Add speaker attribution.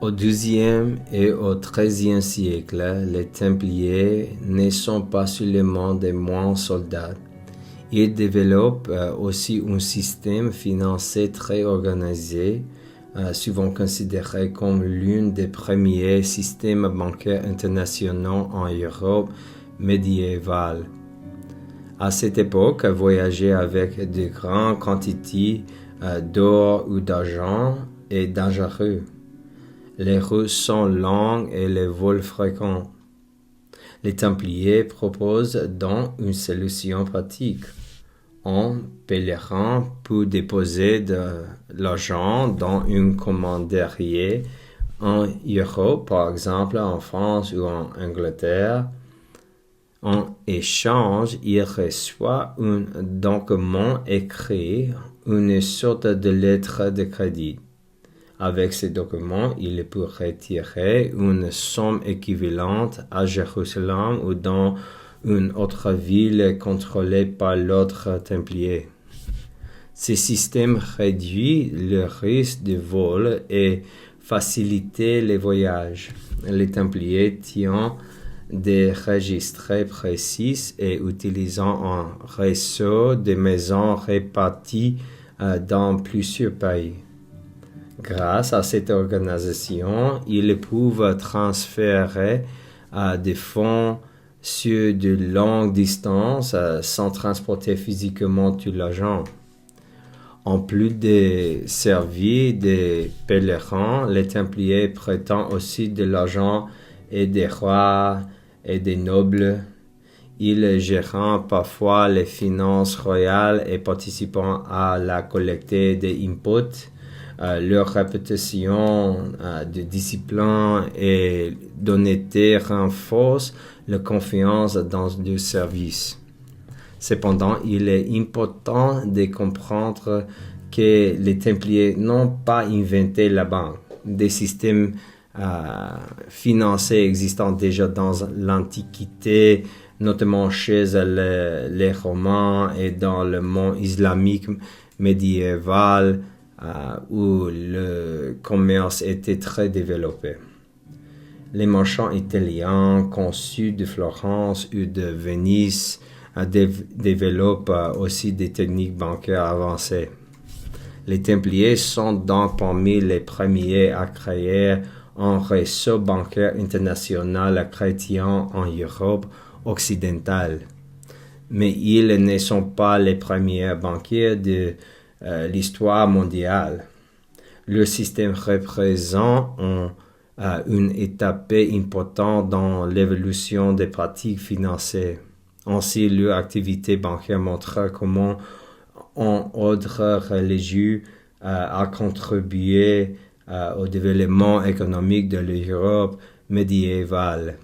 Speaker 1: Au XIIe et au XIIIe siècle, les Templiers ne sont pas seulement des moines soldats. Ils développent aussi un système financier très organisé, souvent considéré comme l'un des premiers systèmes bancaires internationaux en Europe médiévale. À cette époque, voyager avec de grandes quantités d'or ou d'argent est dangereux. Les routes sont longues et les vols fréquents. Les Templiers proposent donc une solution pratique. Un pèlerin peut déposer de l'argent dans une commanderie en Europe, par exemple en France ou en Angleterre. En échange, il reçoit un document écrit, une sorte de lettre de crédit. Avec ce document, il peut retirer une somme équivalente à Jérusalem ou dans une autre ville contrôlée par l'autre Templier. Ce système réduit le risque de vol et facilite les voyages. Les Templiers tiennent des registres précis et utilisant un réseau de maisons réparties dans plusieurs pays. Grâce à cette organisation, ils peuvent transférer des fonds sur de longues distances sans transporter physiquement tout l'argent. En plus de servir des pèlerins, les Templiers prêtent aussi de l'argent et des rois et des nobles. Ils gèrent parfois les finances royales et participant à la collecte des impôts. Leur réputation de discipline et d'honnêteté renforce la confiance dans le service. Cependant, il est important de comprendre que les Templiers n'ont pas inventé la banque. Des systèmes financiers existant déjà dans l'Antiquité, notamment chez les Romains et dans le monde islamique médiéval, où le commerce était très développé. Les marchands italiens conçus de Florence ou de Venise développent aussi des techniques bancaires avancées. Les Templiers sont donc parmi les premiers à créer un réseau bancaire international chrétien en Europe occidentale. Mais ils ne sont pas les premiers banquiers de l'histoire mondiale. Le système représente une étape importante dans l'évolution des pratiques financières. Ainsi, leur activité bancaire montre comment un ordre religieux a contribué au développement économique de l'Europe médiévale.